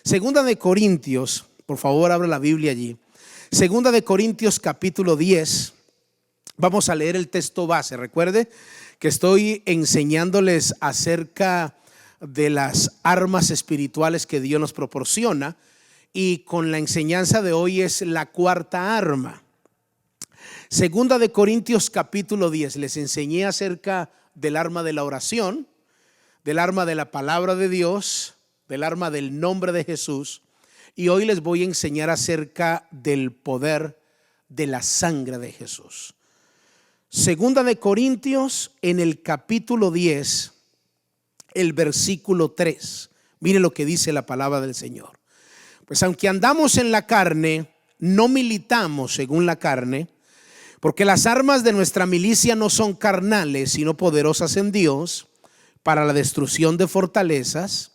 Segunda de Corintios, por favor, abra la Biblia allí. Segunda de Corintios capítulo 10. Vamos a leer el texto base. Recuerde que estoy enseñándoles acerca de las armas espirituales que Dios nos proporciona, y con la enseñanza de hoy es la cuarta arma. Segunda de Corintios capítulo 10. Les enseñé acerca del arma de la oración, del arma de la palabra de Dios, del arma del nombre de Jesús, y hoy les voy a enseñar acerca del poder de la sangre de Jesús. Segunda de Corintios en el capítulo 10, el versículo 3. Mire lo que dice la palabra del Señor. Pues aunque andamos en la carne, no militamos según la carne, porque las armas de nuestra milicia no son carnales, sino poderosas en Dios para la destrucción de fortalezas,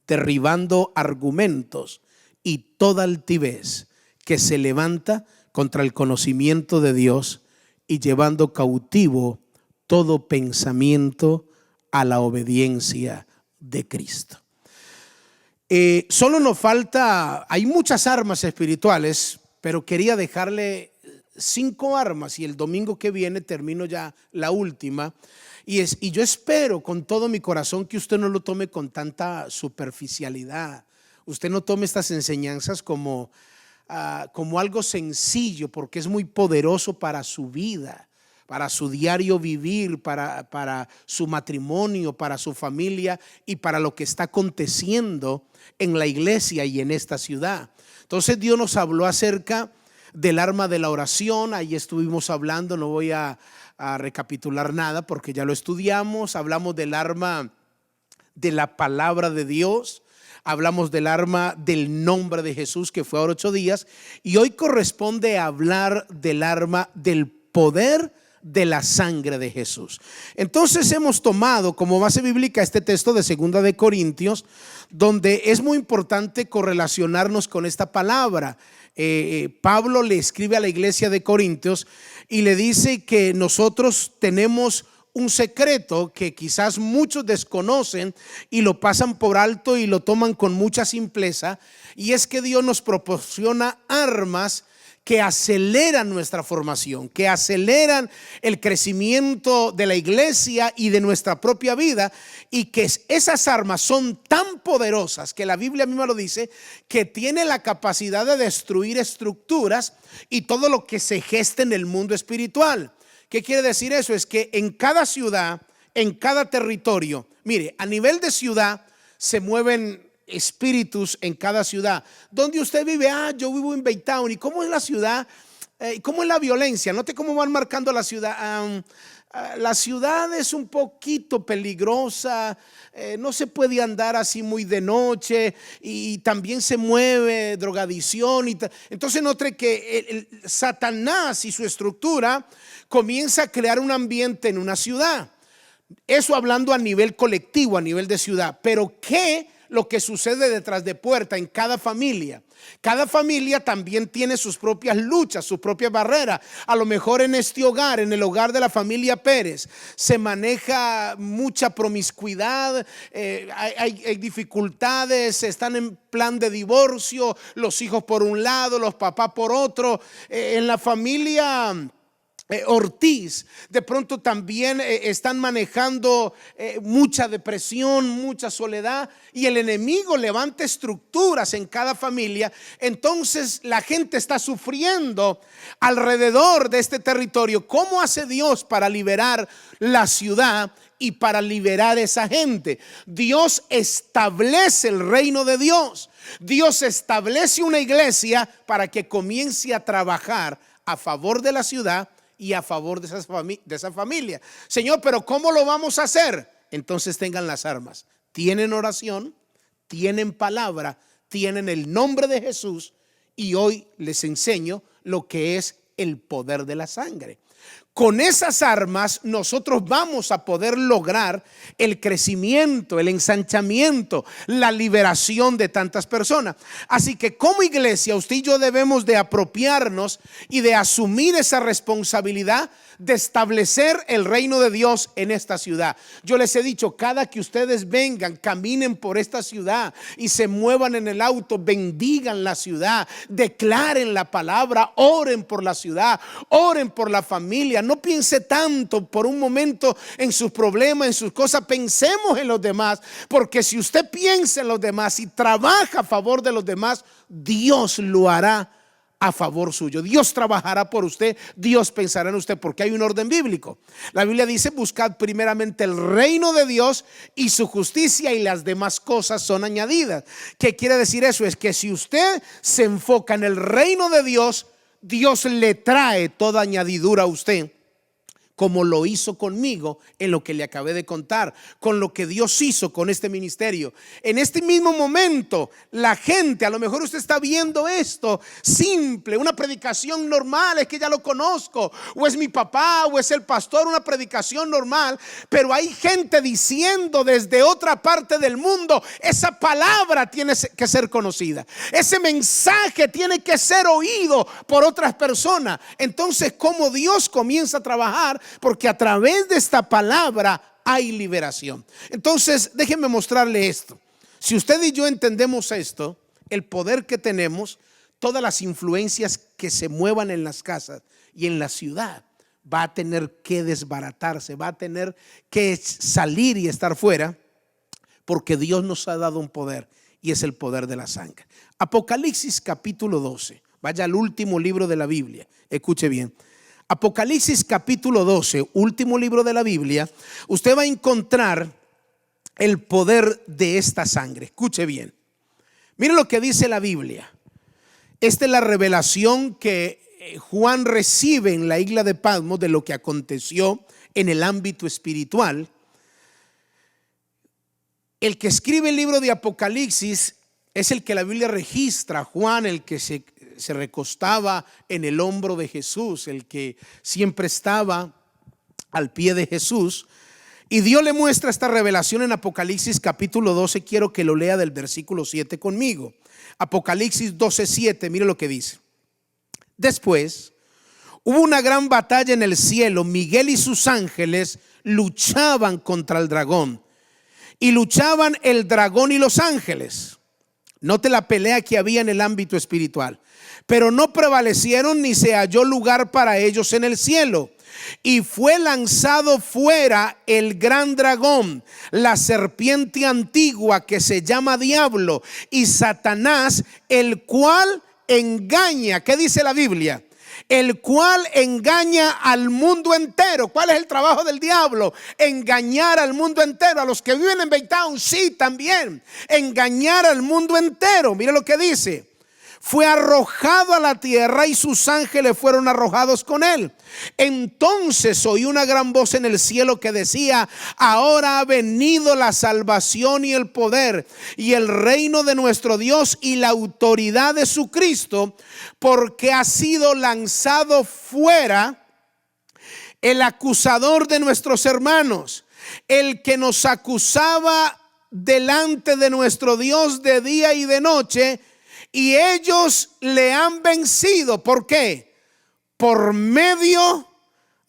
derribando argumentos y toda altivez que se levanta contra el conocimiento de Dios, y llevando cautivo todo pensamiento a la obediencia de Cristo. Solo nos falta, hay muchas armas espirituales, pero quería dejarle 5 armas, y el domingo que viene termino ya la última. Y yo espero con todo mi corazón que usted no lo tome con tanta superficialidad. Usted no tome estas enseñanzas como algo sencillo, porque es muy poderoso para su vida, para su diario vivir, para su matrimonio, para su familia y para lo que está aconteciendo en la iglesia y en esta ciudad. Entonces Dios nos habló acerca del arma de la oración. Ahí estuvimos hablando, no voy a recapitular nada porque ya lo estudiamos. Hablamos del arma de la palabra de Dios, hablamos del arma del nombre de Jesús, que fue ahora 8 días, y hoy corresponde hablar del arma del poder de la sangre de Jesús. Entonces hemos tomado como base bíblica este texto de Segunda de Corintios, donde es muy importante correlacionarnos con esta palabra. Pablo le escribe a la iglesia de Corintios y le dice que nosotros tenemos un secreto que quizás muchos desconocen y lo pasan por alto y lo toman con mucha simpleza, y es que Dios nos proporciona armas que aceleran nuestra formación, que aceleran el crecimiento de la iglesia y de nuestra propia vida, y que esas armas son tan poderosas que la Biblia misma lo dice, que tiene la capacidad de destruir estructuras y todo lo que se gesta en el mundo espiritual. ¿Qué quiere decir eso? Es que en cada ciudad, en cada territorio, mire, a nivel de ciudad se mueven espíritus en cada ciudad. ¿Dónde usted vive? Yo vivo en Baytown. ¿Y cómo es la ciudad? ¿Cómo es la violencia? Note cómo van marcando la ciudad. La ciudad es un poquito peligrosa, no se puede andar así muy de noche, y también se mueve drogadicción. Entonces note que el Satanás y su estructura comienza a crear un ambiente en una ciudad. Eso hablando a nivel colectivo, a nivel de ciudad. Pero ¿qué lo que sucede detrás de puerta en cada familia? Cada familia también tiene sus propias luchas, sus propias barreras. A lo mejor en este hogar, en el hogar de la familia Pérez, se maneja mucha promiscuidad, hay dificultades, están en plan de divorcio, los hijos por un lado, los papás por otro. En la familia Ortiz, de pronto también están manejando mucha depresión, mucha soledad, y el enemigo levanta estructuras en cada familia. Entonces la gente está sufriendo alrededor de este territorio. ¿Cómo hace Dios para liberar la ciudad y para liberar esa gente? Dios establece el reino de Dios. Dios establece una iglesia para que comience a trabajar a favor de la ciudad y a favor de esa familia. Señor, pero ¿cómo lo vamos a hacer? Entonces tengan las armas. Tienen oración, tienen palabra, tienen el nombre de Jesús, y hoy les enseño lo que es el poder de la sangre. con esas armas nosotros vamos a poder lograr el crecimiento, el ensanchamiento, la liberación de tantas personas. Así que como iglesia, usted y yo debemos de apropiarnos y de asumir esa responsabilidad de establecer el reino de Dios en esta ciudad. Yo les he dicho, cada que ustedes vengan, caminen por esta ciudad y se muevan en el auto, bendigan la ciudad, declaren la palabra, oren por la ciudad, oren por la familia. No piense tanto por un momento en sus problemas, en sus cosas. Pensemos en los demás, porque si usted piensa en los demás y trabaja a favor de los demás, Dios lo hará a favor suyo. Dios trabajará por usted, Dios pensará en usted, porque hay un orden bíblico. La Biblia dice: buscad primeramente el reino de Dios y su justicia, y las demás cosas son añadidas. ¿Qué quiere decir eso? Es que si usted se enfoca en el reino de Dios, Dios le trae toda añadidura a usted, como lo hizo conmigo en lo que le acabé de contar, con lo que Dios hizo con este ministerio. En este mismo momento, la gente, a lo mejor usted está viendo esto simple, una predicación normal, es que ya lo conozco, o es mi papá, o es el pastor, una predicación normal, pero hay gente diciendo desde otra parte del mundo: esa palabra tiene que ser conocida, ese mensaje tiene que ser oído por otras personas. Entonces, ¿cómo Dios comienza a trabajar? Porque a través de esta palabra hay liberación. Entonces, déjenme mostrarle esto. Si usted y yo entendemos esto, el poder que tenemos, todas las influencias que se muevan en las casas y en la ciudad, va a tener que desbaratarse, va a tener que salir y estar fuera, porque Dios nos ha dado un poder, y es el poder de la sangre. Apocalipsis capítulo 12. Vaya al último libro de la Biblia. Escuche bien. Apocalipsis capítulo 12, último libro de la Biblia. Usted va a encontrar el poder de esta sangre. Escuche bien. Mire lo que dice la Biblia. Esta es la revelación que Juan recibe en la isla de Patmos de lo que aconteció en el ámbito espiritual. El que escribe el libro de Apocalipsis es el que la Biblia registra. Juan, el que se recostaba en el hombro de Jesús, el que siempre estaba al pie de Jesús. Y Dios le muestra esta revelación en Apocalipsis capítulo 12. Quiero que lo lea del versículo 7 conmigo. Apocalipsis 12:7, mire lo que dice. Después hubo una gran batalla en el cielo. Miguel y sus ángeles luchaban contra el dragón, y luchaban el dragón y los ángeles. Note la pelea que había en el ámbito espiritual. Pero no prevalecieron, ni se halló lugar para ellos en el cielo. Y fue lanzado fuera el gran dragón, la serpiente antigua, que se llama Diablo y Satanás, el cual engaña. ¿Qué dice la Biblia? El cual engaña al mundo entero. ¿Cuál es el trabajo del diablo? Engañar al mundo entero. A los que viven en Baytown, sí, también. Engañar al mundo entero. Mire lo que dice. Fue arrojado a la tierra, y sus ángeles fueron arrojados con él. Entonces oí una gran voz en el cielo que decía: ahora ha venido la salvación y el poder y el reino de nuestro Dios y la autoridad de su Cristo, porque ha sido lanzado fuera el acusador de nuestros hermanos, el que nos acusaba delante de nuestro Dios de día y de noche. Y ellos le han vencido. ¿Por qué? Por medio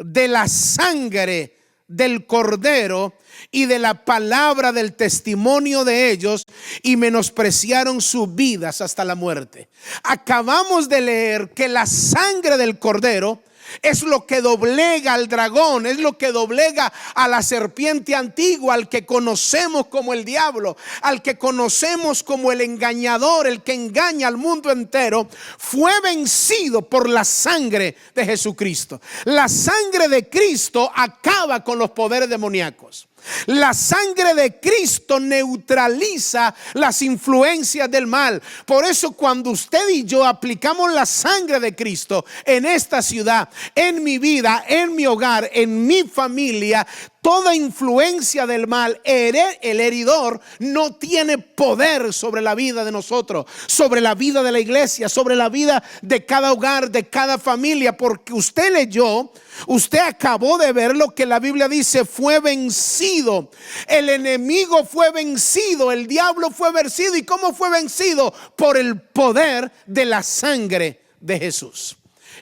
de la sangre del Cordero y de la palabra del testimonio de ellos, y menospreciaron sus vidas hasta la muerte. Acabamos de leer que la sangre del Cordero es lo que doblega al dragón, es lo que doblega a la serpiente antigua, al que conocemos como el diablo, al que conocemos como el engañador, el que engaña al mundo entero. Fue vencido por la sangre de Jesucristo. La sangre de Cristo acaba con los poderes demoníacos. La sangre de Cristo neutraliza las influencias del mal. Por eso, cuando usted y yo aplicamos la sangre de Cristo en esta ciudad, en mi vida, en mi hogar, en mi familia, toda influencia del mal, el heridor no tiene poder sobre la vida de nosotros, sobre la vida de la iglesia, sobre la vida de cada hogar, de cada familia, porque usted leyó, usted acabó de ver lo que la Biblia dice: fue vencido. El enemigo fue vencido, el diablo fue vencido. ¿Y cómo fue vencido? Por el poder de la sangre de Jesús.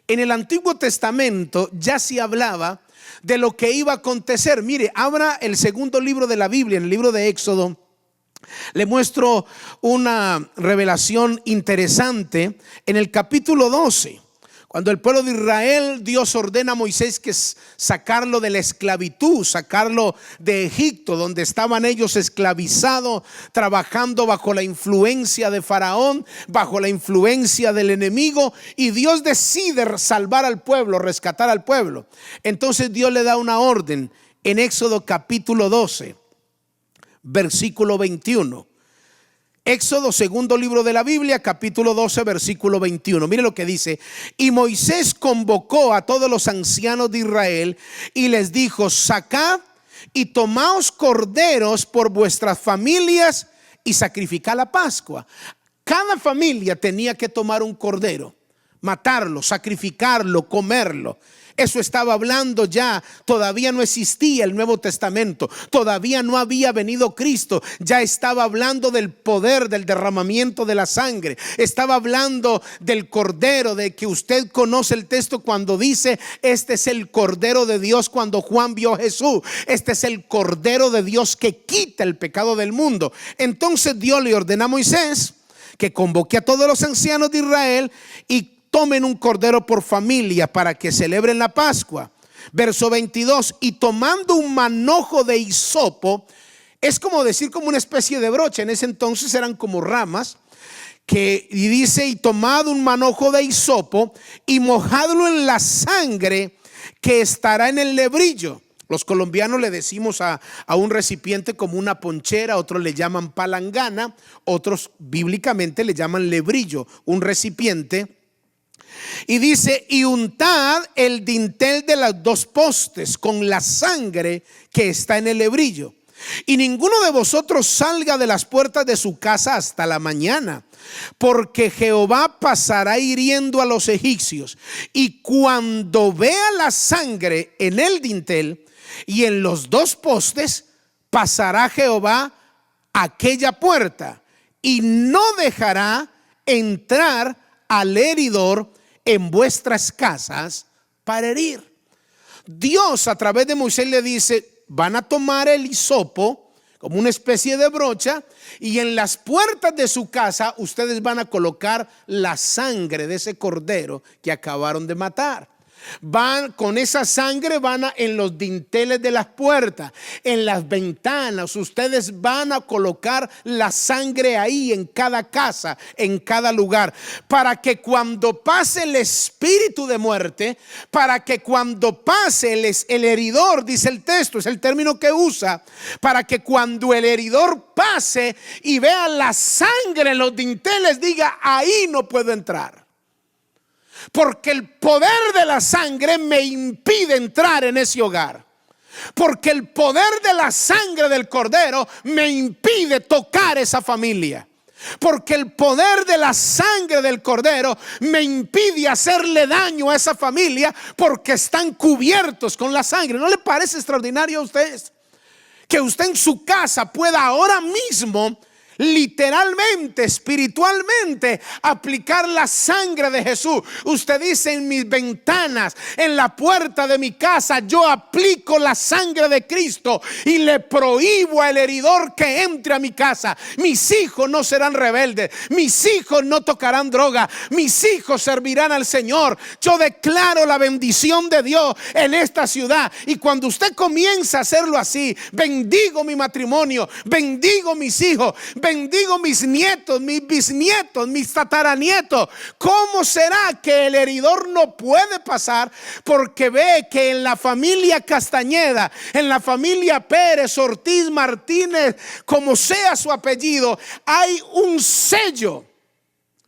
En el Antiguo Testamento ya se hablaba de lo que iba a acontecer. Mire, abra el segundo libro de la Biblia, en el libro de Éxodo. Le muestro una revelación interesante en el capítulo 12. Cuando el pueblo de Israel, Dios ordena a Moisés que sacarlo de la esclavitud, sacarlo de Egipto, donde estaban ellos esclavizados, trabajando bajo la influencia de Faraón, bajo la influencia del enemigo, y Dios decide salvar al pueblo, rescatar al pueblo. Entonces Dios le da una orden en Éxodo capítulo 12, versículo 21. Éxodo, segundo libro de la Biblia, capítulo 12, versículo 21. Mire lo que dice: y Moisés convocó a todos los ancianos de Israel y les dijo: sacad y tomaos corderos por vuestras familias y sacrificad la Pascua. Cada familia tenía que tomar un cordero, matarlo, sacrificarlo, comerlo. Eso estaba hablando ya, todavía no existía el Nuevo Testamento, todavía no había venido Cristo. Ya estaba hablando del poder del derramamiento de la sangre. Estaba hablando del cordero, de que usted conoce el texto cuando dice: este es el cordero de Dios. Cuando Juan vio a Jesús, este es el cordero de Dios que quita el pecado del mundo. Entonces Dios le ordena a Moisés que convoque a todos los ancianos de Israel y tomen un cordero por familia para que celebren la Pascua. Verso 22: y tomando un manojo de hisopo, es como decir, como una especie de brocha. En ese entonces eran como ramas, y dice: y tomad un manojo de hisopo y mojadlo en la sangre que estará en el lebrillo. Los colombianos le decimos a un recipiente como una ponchera, otros le llaman palangana, otros bíblicamente le llaman lebrillo, un recipiente. Y dice: y untad el dintel de los dos postes con la sangre que está en el lebrillo. Y ninguno de vosotros salga de las puertas de su casa hasta la mañana, porque Jehová pasará hiriendo a los egipcios. Y cuando vea la sangre en el dintel y en los dos postes, pasará Jehová aquella puerta y no dejará entrar al heridor en vuestras casas para herir. Dios a través de Moisés le dice: van a tomar el hisopo como una especie de brocha, y en las puertas de su casa ustedes van a colocar la sangre de ese cordero que acabaron de matar. Van con esa sangre, en los dinteles de las puertas, en las ventanas. Ustedes van a colocar la sangre ahí, en cada casa, en cada lugar, para que cuando pase el espíritu de muerte, para que cuando pase el heridor, dice el texto, es el término que usa, para que cuando el heridor pase y vea la sangre en los dinteles, diga: ahí no puedo entrar. Porque el poder de la sangre me impide entrar en ese hogar. Porque el poder de la sangre del cordero me impide tocar esa familia. Porque el poder de la sangre del cordero me impide hacerle daño a esa familia, porque están cubiertos con la sangre. ¿No le parece extraordinario a usted que usted en su casa pueda ahora mismo, literalmente, espiritualmente, aplicar la sangre de Jesús? Usted dice: en mis ventanas, en la puerta de mi casa, yo aplico la sangre de Cristo y le prohíbo al heridor que entre a mi casa. Mis hijos no serán rebeldes, mis hijos no tocarán droga, mis hijos servirán al Señor. Yo declaro la bendición de Dios en esta ciudad, y cuando usted comienza a hacerlo así, bendigo mi matrimonio, bendigo mis hijos, bendigo mis nietos, mis bisnietos, mis tataranietos. ¿Cómo será que el heridor no puede pasar? Porque ve que en la familia Castañeda, en la familia Pérez, Ortiz, Martínez, como sea su apellido, hay un sello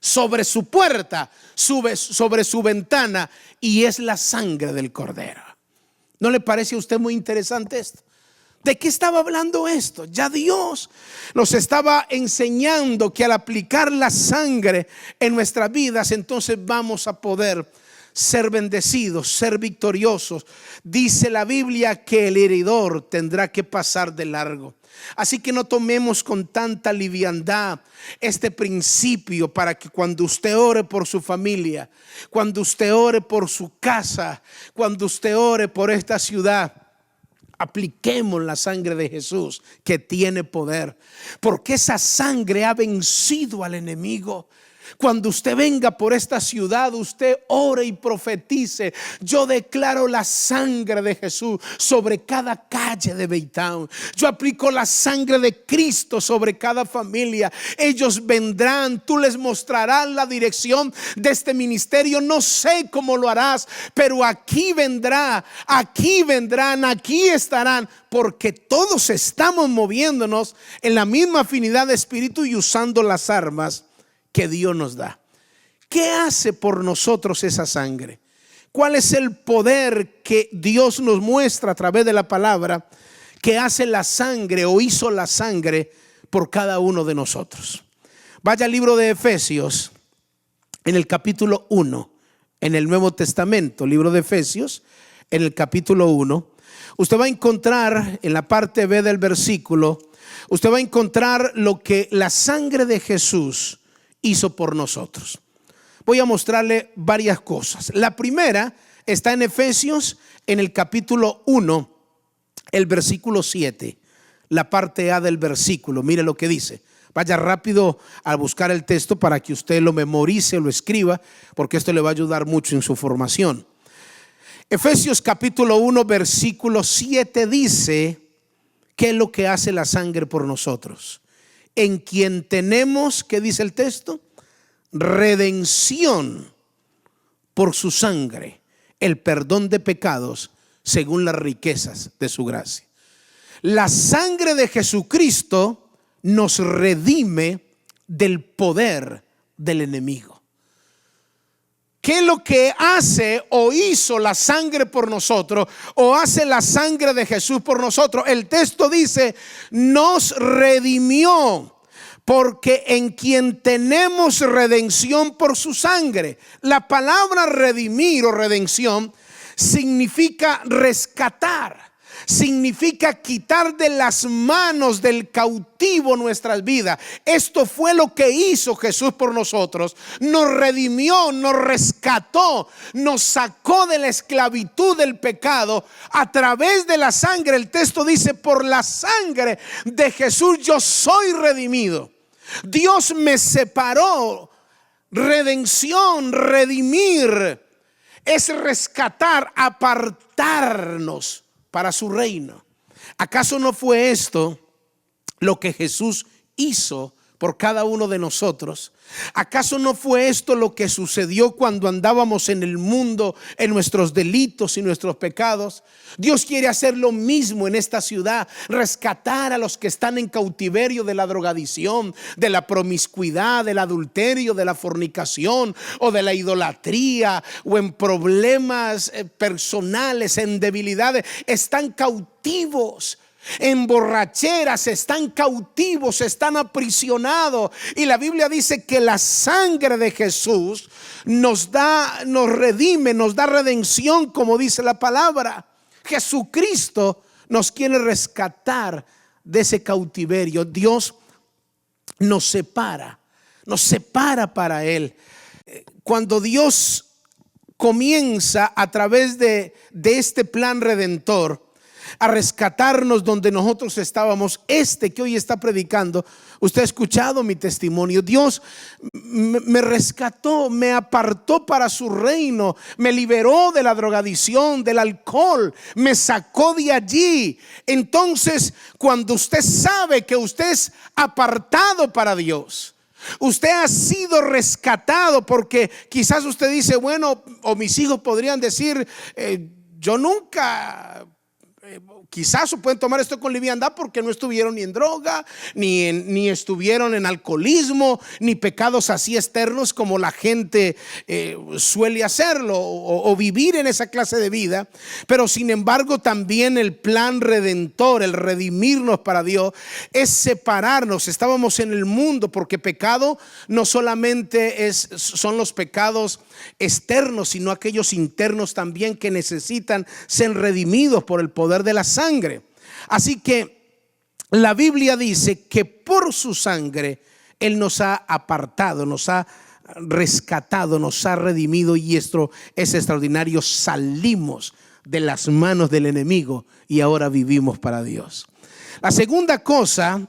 sobre su puerta, sobre su ventana, y es la sangre del cordero. ¿No le parece a usted muy interesante esto? ¿De qué estaba hablando esto? Ya Dios nos estaba enseñando que al aplicar la sangre en nuestras vidas, entonces vamos a poder ser bendecidos, ser victoriosos. Dice la Biblia que el heridor tendrá que pasar de largo. Así que no tomemos con tanta liviandad este principio, para que cuando usted ore por su familia, cuando usted ore por su casa, cuando usted ore por esta ciudad, apliquemos la sangre de Jesús, que tiene poder, porque esa sangre ha vencido al enemigo. Cuando usted venga por esta ciudad, usted ore y profetice: yo declaro la sangre de Jesús sobre cada calle de Baytown. Yo aplico la sangre de Cristo sobre cada familia. Ellos vendrán, tú les mostrarás la dirección de este ministerio. No sé cómo lo harás, pero aquí vendrá, aquí vendrán, aquí estarán, porque todos estamos moviéndonos en la misma afinidad de espíritu y usando las armas que Dios nos da. ¿Qué hace por nosotros esa sangre? ¿Cuál es el poder que Dios nos muestra a través de la palabra que hace la sangre o hizo la sangre por cada uno de nosotros? Vaya al libro de Efesios, en el capítulo 1, en el Nuevo Testamento, libro de Efesios, en el capítulo 1. Usted va a encontrar en la parte B del versículo, usted va a encontrar lo que la sangre de Jesús hizo por nosotros. Voy a mostrarle varias cosas. La primera está en Efesios, en el capítulo 1, el versículo 7, la parte A del versículo. Mire lo que dice. Vaya rápido a buscar el texto para que usted lo memorice, lo escriba, porque esto le va a ayudar mucho en su formación. Efesios capítulo 1, versículo 7 dice: ¿qué es lo que hace la sangre por nosotros? En quien tenemos, ¿qué dice el texto? Redención por su sangre, el perdón de pecados según las riquezas de su gracia. La sangre de Jesucristo nos redime del poder del enemigo. ¿Qué es lo que hace o hizo la sangre por nosotros, o hace la sangre de Jesús por nosotros? El texto dice: nos redimió, porque en quien tenemos redención por su sangre. La palabra redimir o redención significa rescatar, significa quitar de las manos del cautivo nuestras vidas. Esto fue lo que hizo Jesús por nosotros. Nos redimió, nos rescató, nos sacó de la esclavitud del pecado a través de la sangre. El texto dice: por la sangre de Jesús yo soy redimido. Dios me separó. Redención, redimir, es rescatar, apartarnos para su reino. ¿Acaso no fue esto lo que Jesús hizo por cada uno de nosotros? ¿Acaso no fue esto lo que sucedió cuando andábamos en el mundo en nuestros delitos y nuestros pecados? Dios quiere hacer lo mismo en esta ciudad, rescatar a los que están en cautiverio de la drogadicción, de la promiscuidad, del adulterio, de la fornicación o de la idolatría, o en problemas personales, en debilidades. Están cautivos, en borracheras, están cautivos, están aprisionados. Y la Biblia dice que la sangre de Jesús nos redime, nos da redención, como dice la palabra. Jesucristo nos quiere rescatar de ese cautiverio. Dios nos separa para Él. Cuando Dios comienza a través de este plan redentor a rescatarnos donde nosotros estábamos, que hoy está predicando, usted ha escuchado mi testimonio. Dios me rescató, me apartó para su reino, me liberó de la drogadicción, del alcohol, me sacó de allí. Entonces, cuando usted sabe que usted es apartado para Dios, usted ha sido rescatado, porque quizás usted dice, bueno, o mis hijos podrían decir, yo nunca quizás pueden tomar esto con liviandad porque no estuvieron ni en droga, ni estuvieron en alcoholismo, ni pecados así externos como la gente suele hacerlo o vivir en esa clase de vida. Pero sin embargo también el plan redentor, el redimirnos para Dios, es separarnos. Estábamos en el mundo porque pecado no solamente son los pecados externos, sino aquellos internos también que necesitan ser redimidos por el poder de la sangre. Así que la Biblia dice que por su sangre Él nos ha apartado, nos ha rescatado, nos ha redimido, y esto es extraordinario. Salimos de las manos del enemigo y ahora vivimos para Dios. La segunda cosa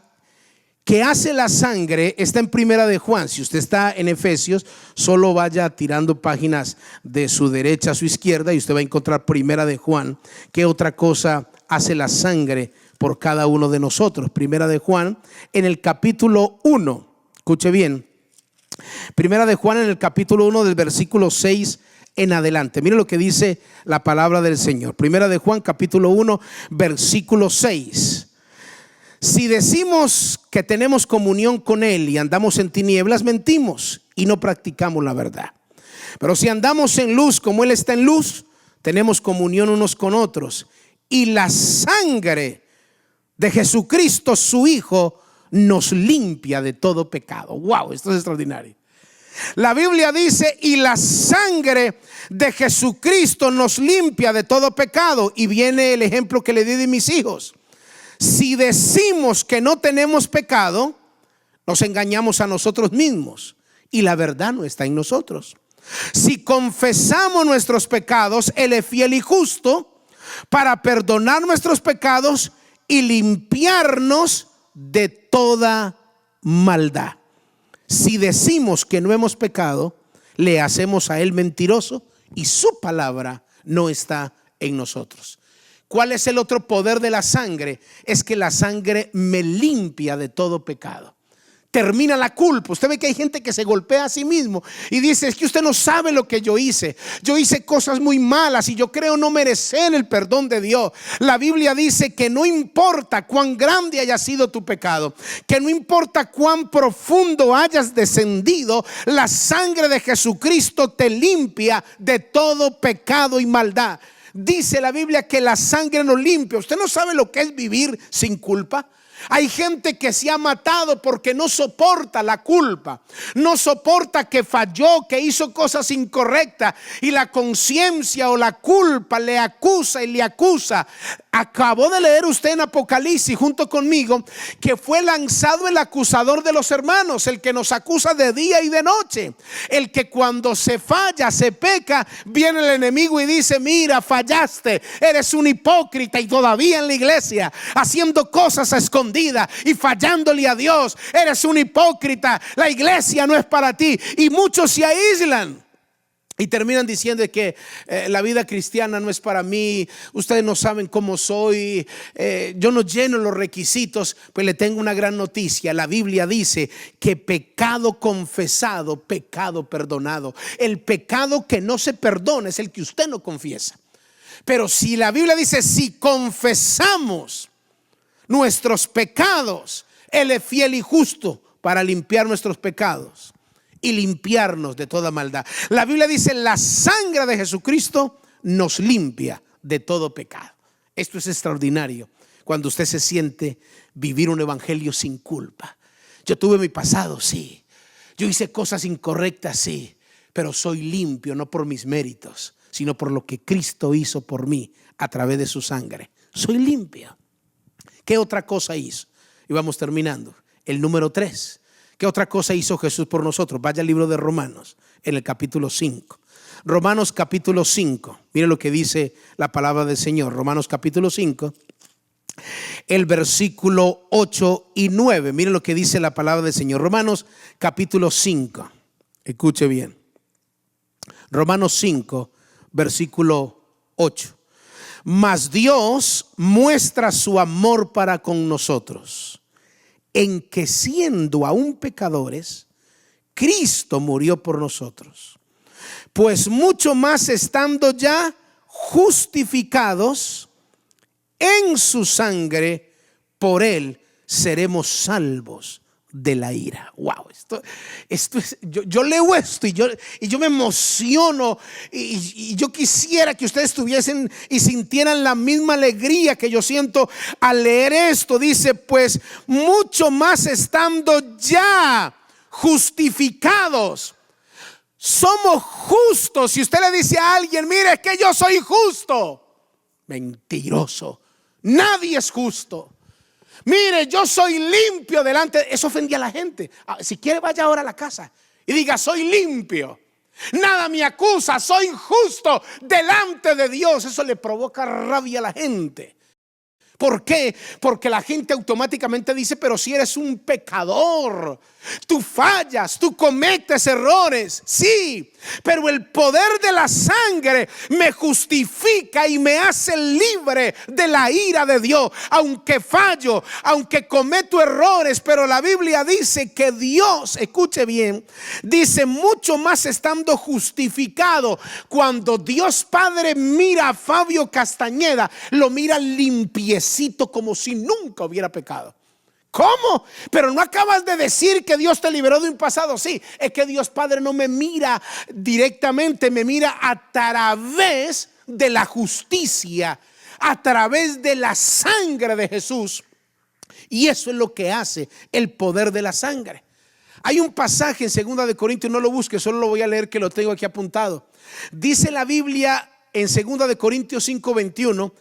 que hace la sangre está en Primera de Juan. Si usted está en Efesios, solo vaya tirando páginas de su derecha a su izquierda y usted va a encontrar Primera de Juan. ¿Qué otra cosa hace la sangre por cada uno de nosotros? Primera de Juan en el capítulo 1. Escuche bien. Primera de Juan en el capítulo 1 del versículo 6 en adelante. Mire lo que dice la palabra del Señor. Primera de Juan capítulo 1 versículo 6. Si decimos que tenemos comunión con Él y andamos en tinieblas, mentimos y no practicamos la verdad. Pero si andamos en luz como Él está en luz, tenemos comunión unos con otros, y la sangre de Jesucristo, su Hijo, nos limpia de todo pecado. Wow, esto es extraordinario. La Biblia dice: y la sangre de Jesucristo nos limpia de todo pecado. Y viene el ejemplo que le di de mis hijos. Si decimos que no tenemos pecado, nos engañamos a nosotros mismos y la verdad no está en nosotros. Si confesamos nuestros pecados, Él es fiel y justo para perdonar nuestros pecados y limpiarnos de toda maldad. Si decimos que no hemos pecado, le hacemos a Él mentiroso y su palabra no está en nosotros. ¿Cuál es el otro poder de la sangre? Es que la sangre me limpia de todo pecado. Termina la culpa. Usted ve que hay gente que se golpea a sí mismo y dice: es que usted no sabe lo que yo hice. Yo hice cosas muy malas y yo creo no merecer el perdón de Dios. La Biblia dice que no importa cuán grande haya sido tu pecado, que no importa cuán profundo hayas descendido, la sangre de Jesucristo te limpia de todo pecado y maldad. Dice la Biblia que la sangre nos limpia. ¿Usted no sabe lo que es vivir sin culpa? Hay gente que se ha matado porque no soporta la culpa, no soporta que falló, que hizo cosas incorrectas, y la conciencia o la culpa le acusa y le acusa. Acabó de leer usted en Apocalipsis junto conmigo que fue lanzado el acusador de los hermanos, el que nos acusa de día y de noche, el que cuando se falla, se peca, viene el enemigo y dice: mira, fallaste, eres un hipócrita, y todavía en la iglesia haciendo cosas a escondidas y fallándole a Dios, eres un hipócrita, la iglesia no es para ti. Y muchos se aíslan y terminan diciendo que la vida cristiana no es para mí. Ustedes no saben cómo soy, yo no lleno los requisitos. Pues le tengo una gran noticia. La Biblia dice que pecado confesado, pecado perdonado. El pecado que no se perdona es el que usted no confiesa. Pero si la Biblia dice: si confesamos nuestros pecados, Él es fiel y justo para limpiar nuestros pecados y limpiarnos de toda maldad. La Biblia dice: la sangre de Jesucristo nos limpia de todo pecado. Esto es extraordinario cuando usted se siente vivir un evangelio sin culpa. Yo tuve mi pasado, sí. Yo hice cosas incorrectas, sí. Pero soy limpio, no por mis méritos, sino por lo que Cristo hizo por mí a través de su sangre. Soy limpio. ¿Qué otra cosa hizo? Y vamos terminando. El número 3. ¿Qué otra cosa hizo Jesús por nosotros? Vaya al libro de Romanos, en el capítulo 5. Romanos capítulo 5. Mire lo que dice la palabra del Señor. Romanos capítulo 5, el versículo 8 y 9. Mire lo que dice la palabra del Señor. Romanos capítulo 5. Escuche bien. Romanos 5, versículo 8. Mas Dios muestra su amor para con nosotros, en que siendo aún pecadores, Cristo murió por nosotros. Pues mucho más estando ya justificados, en su sangre, por él seremos salvos de la ira. Wow, esto es, yo leo esto y yo me emociono y yo quisiera que ustedes estuviesen y sintieran la misma alegría que yo siento al leer esto. Dice, pues mucho más estando ya justificados, somos justos. Si usted le dice a alguien, mire, es que yo soy justo, mentiroso, nadie es justo. Mire, yo soy limpio delante. Eso ofendía a la gente. Si quiere, vaya ahora a la casa y diga, soy limpio, nada me acusa, soy justo delante de Dios. Eso le provoca rabia a la gente. ¿Por qué? Porque la gente automáticamente dice, pero si eres un pecador, tú fallas, tú cometes errores. Sí, pero el poder de la sangre me justifica y me hace libre de la ira de Dios. Aunque fallo, aunque cometo errores, pero la Biblia dice que Dios, escuche bien, dice mucho más estando justificado. Cuando Dios Padre mira a Fabio Castañeda, lo mira limpiecito, como si nunca hubiera pecado. ¿Cómo? Pero no acabas de decir que Dios te liberó de un pasado. Sí, es que Dios Padre no me mira directamente, me mira a través de la justicia, a través de la sangre de Jesús. Y eso es lo que hace el poder de la sangre. Hay un pasaje en 2 de Corintios, no lo busque, solo lo voy a leer, que lo tengo aquí apuntado. Dice la Biblia en 2 de Corintios 5:21,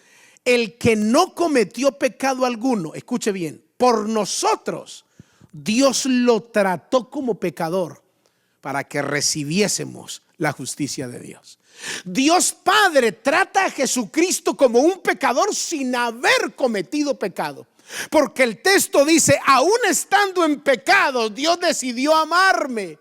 el que no cometió pecado alguno, escuche bien, por nosotros Dios lo trató como pecador para que recibiésemos la justicia de Dios. Dios Padre trata a Jesucristo como un pecador sin haber cometido pecado. Porque el texto dice, aún estando en pecado, Dios decidió amarme.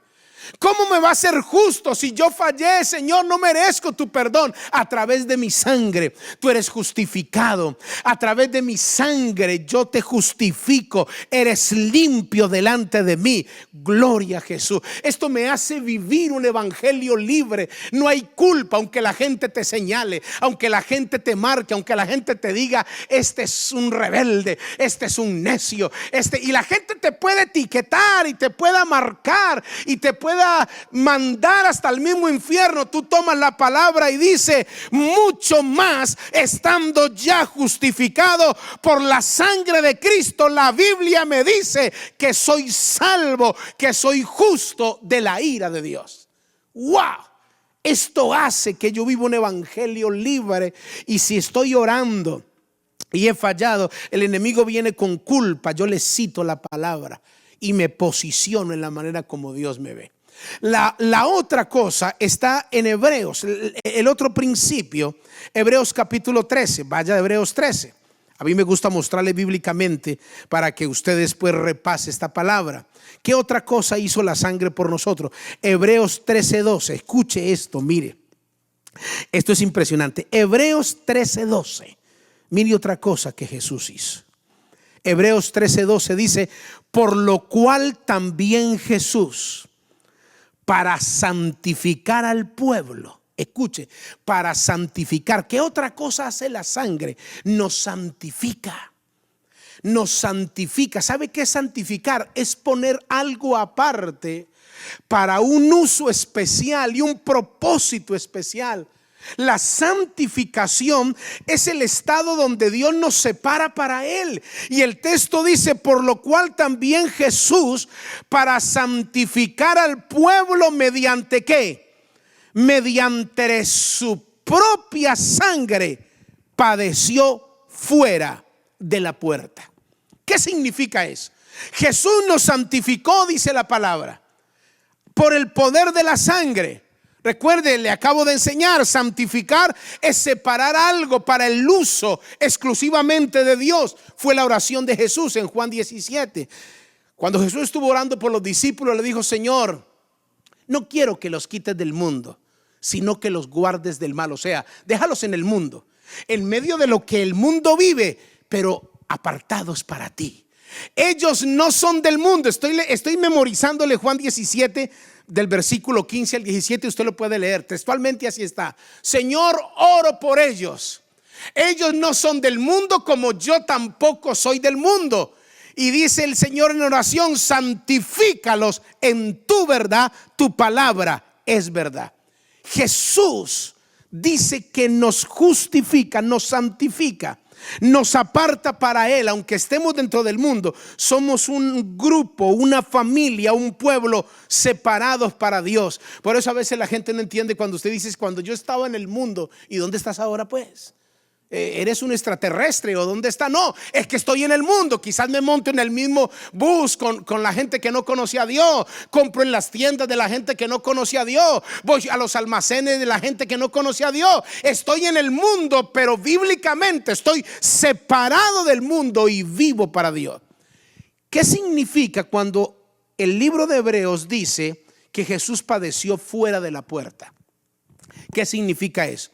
¿Cómo me va a ser justo si yo fallé, Señor? No merezco tu perdón. A través de mi sangre tú eres justificado. A través de mi sangre yo te justifico. Eres limpio delante de mí. Gloria a Jesús. Esto me hace vivir un evangelio libre. No hay culpa, aunque la gente te señale, aunque la gente te marque, aunque la gente te diga, este es un rebelde, este es un necio, y la gente te puede etiquetar y te pueda marcar y te pueda mandar hasta el mismo infierno. Tú tomas la palabra y dice, mucho más estando ya justificado por la sangre de Cristo, la Biblia me dice que soy salvo, que soy justo de la ira de Dios. ¡Wow! Esto hace que yo viva un evangelio libre. Y si estoy orando y he fallado, el enemigo viene con culpa, yo le cito la palabra y me posiciono en la manera como Dios me ve. La otra cosa está en Hebreos, el otro principio, Hebreos capítulo 13, vaya a Hebreos 13. A mí me gusta mostrarle bíblicamente para que usted después repase esta palabra. ¿Qué otra cosa hizo la sangre por nosotros? Hebreos 13:12, escuche esto, mire. Esto es impresionante. Hebreos 13:12, mire otra cosa que Jesús hizo. Hebreos 13:12 dice, por lo cual también Jesús, para santificar al pueblo, escuche, para santificar. ¿Qué otra cosa hace la sangre? Nos santifica. Nos santifica. ¿Sabe qué es santificar? Es poner algo aparte para un uso especial y un propósito especial. La santificación es el estado donde Dios nos separa para Él. Y el texto dice, por lo cual también Jesús, para santificar al pueblo, mediante ¿qué? Mediante su propia sangre, padeció fuera de la puerta. ¿Qué significa eso? Jesús nos santificó, dice la palabra, por el poder de la sangre. Recuerde, le acabo de enseñar, santificar es separar algo para el uso exclusivamente de Dios. Fue la oración de Jesús en Juan 17. Cuando Jesús estuvo orando por los discípulos, le dijo, Señor, no quiero que los quites del mundo, sino que los guardes del mal. O sea, déjalos en el mundo, en medio de lo que el mundo vive, pero apartados para ti. Ellos no son del mundo. Estoy memorizándole Juan 17, del versículo 15 al 17. Usted lo puede leer textualmente, así está. Señor, oro por ellos, Ellos no son del mundo, como yo tampoco soy del mundo. Y dice el Señor en oración: santifícalos en tu verdad, tu palabra es verdad. Jesús dice que nos justifica, nos santifica, nos aparta para Él. Aunque estemos dentro del mundo, somos un grupo, una familia, un pueblo separados para Dios. Por eso a veces la gente no entiende cuando usted dice: cuando yo estaba en el mundo. ¿Y dónde estás ahora pues? ¿Eres un extraterrestre o dónde está? No, es que estoy en el mundo. Quizás me monto en el mismo bus con la gente que no conocía a Dios. Compro en las tiendas de la gente que no conocía a Dios. Voy a los almacenes de la gente que no conocía a Dios. Estoy en el mundo, pero bíblicamente estoy separado del mundo y vivo para Dios. ¿Qué significa cuando el libro de Hebreos dice que Jesús padeció fuera de la puerta? ¿Qué significa eso?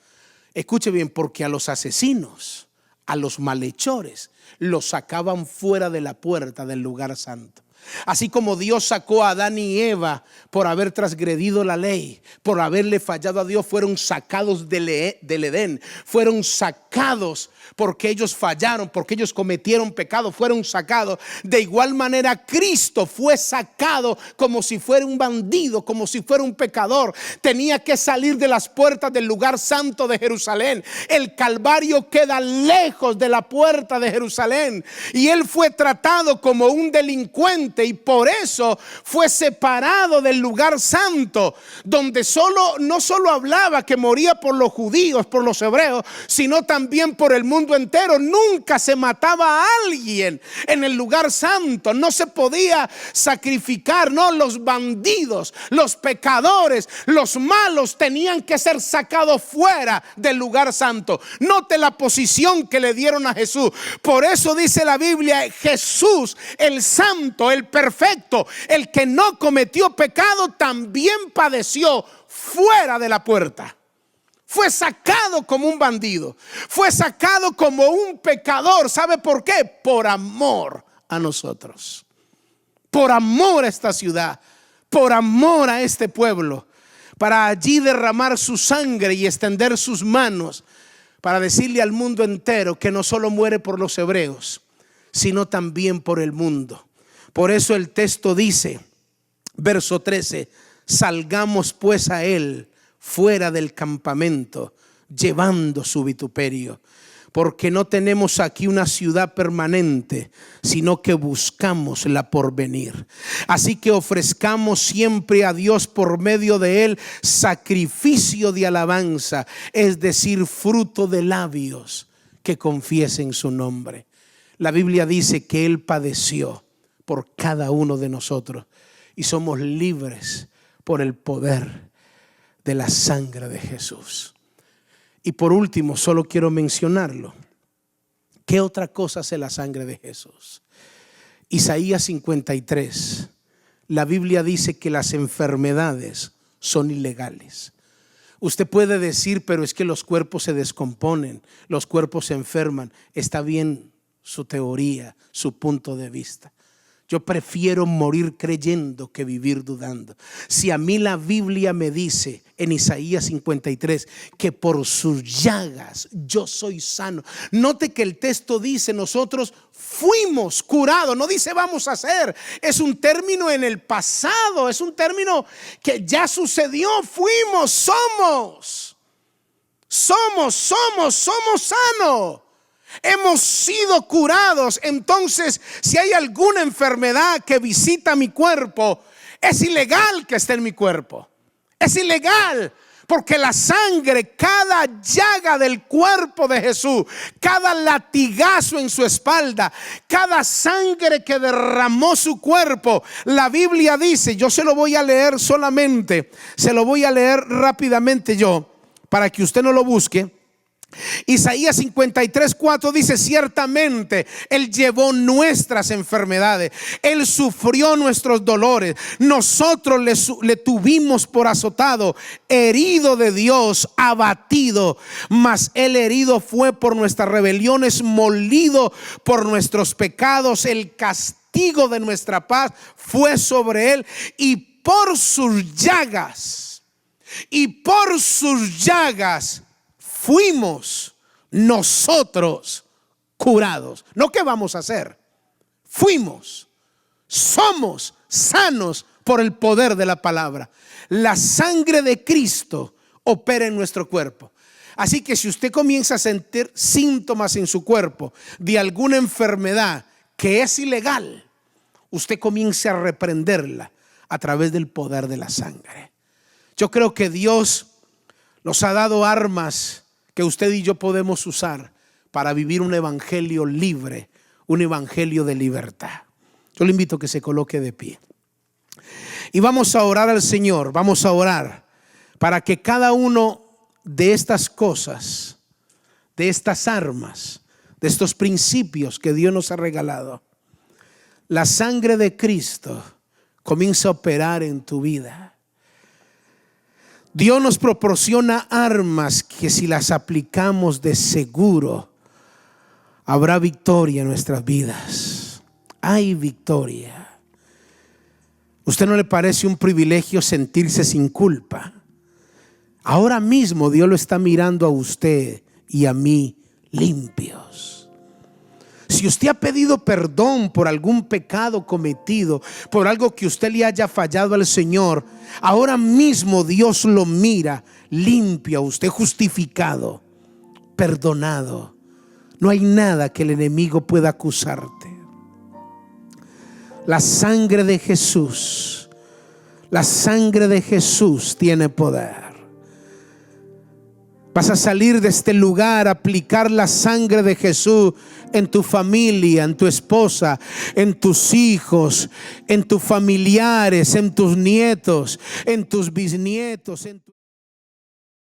Escuche bien, porque a los asesinos, a los malhechores, los sacaban fuera de la puerta del lugar santo. Así como Dios sacó a Adán y Eva por haber transgredido la ley, por haberle fallado a Dios, fueron sacados del Edén, fueron sacados porque ellos fallaron, porque ellos cometieron pecado, fueron sacados. De igual manera Cristo fue sacado como si fuera un bandido, como si fuera un pecador. Tenía que salir de las puertas del lugar santo de Jerusalén. El Calvario queda lejos de la puerta de Jerusalén y Él fue tratado como un delincuente, y por eso fue separado del lugar santo, donde no solo hablaba que moría por los judíos, por los hebreos, sino también por el mundo entero. Nunca se mataba a alguien en el lugar santo, no se podía sacrificar. No, los bandidos, los pecadores, los malos tenían que ser sacados fuera del lugar santo. Note la posición que le dieron a Jesús. Por eso dice la Biblia: Jesús, el santo, el perfecto, el que no cometió pecado, también padeció fuera de la puerta. Fue sacado como un bandido, fue sacado como un pecador. ¿Sabe por qué? Por amor a nosotros, por amor a esta ciudad, por amor a este pueblo, para allí derramar su sangre y extender sus manos para decirle al mundo entero que no solo muere por los hebreos, sino también por el mundo. Por eso el texto dice, verso 13: salgamos pues a Él fuera del campamento, llevando su vituperio, porque no tenemos aquí una ciudad permanente, sino que buscamos la porvenir. Así que ofrezcamos siempre a Dios por medio de Él sacrificio de alabanza, es decir, fruto de labios que confiesen su nombre. La Biblia dice que Él padeció por cada uno de nosotros y somos libres por el poder de la sangre de Jesús. Y por último, solo quiero mencionarlo. ¿Qué otra cosa hace la sangre de Jesús? Isaías 53, la Biblia dice que las enfermedades son ilegales. Usted puede decir: pero es que los cuerpos se descomponen, los cuerpos se enferman. Está bien su teoría, su punto de vista. Yo prefiero morir creyendo que vivir dudando. Si a mí la Biblia me dice en Isaías 53 que por sus llagas yo soy sano. Note que el texto dice: nosotros fuimos curados. No dice vamos a ser. Es un término en el pasado. Es un término que ya sucedió. Fuimos, somos sanos. Hemos sido curados. Entonces, si hay alguna enfermedad que visita mi cuerpo, es ilegal que esté en mi cuerpo. Es ilegal, porque la sangre, cada llaga del cuerpo de Jesús, cada latigazo en su espalda, cada sangre que derramó su cuerpo, la Biblia dice, yo se lo voy a leer solamente, se lo voy a leer rápidamente yo, para que usted no lo busque. Isaías 53:4 dice: ciertamente Él llevó nuestras enfermedades, Él sufrió nuestros dolores, nosotros le tuvimos por azotado, herido de Dios, abatido, mas Él herido fue por nuestras rebeliones, molido por nuestros pecados. El castigo de nuestra paz fue sobre Él, y por sus llagas fuimos nosotros curados. No qué vamos a hacer. Fuimos, somos sanos por el poder de la palabra. La sangre de Cristo opera en nuestro cuerpo. Así que si usted comienza a sentir síntomas en su cuerpo de alguna enfermedad que es ilegal, usted comience a reprenderla a través del poder de la sangre. Yo creo que Dios nos ha dado armas que usted y yo podemos usar para vivir un evangelio libre, un evangelio de libertad. Yo le invito a que se coloque de pie. Y vamos a orar al Señor, vamos a orar para que cada uno de estas cosas, de estas armas, de estos principios que Dios nos ha regalado, la sangre de Cristo comienza a operar en tu vida. Dios nos proporciona armas que si las aplicamos de seguro, habrá victoria en nuestras vidas. Hay victoria. ¿Usted no le parece un privilegio sentirse sin culpa? Ahora mismo Dios lo está mirando a usted y a mí limpios. Si usted ha pedido perdón por algún pecado cometido, por algo que usted le haya fallado al Señor, ahora mismo Dios lo mira limpio a usted, justificado, perdonado. No hay nada que el enemigo pueda acusarte. La sangre de Jesús, la sangre de Jesús tiene poder. Vas a salir de este lugar a aplicar la sangre de Jesús en tu familia, en tu esposa, en tus hijos, en tus familiares, en tus nietos, en tus bisnietos, en tu...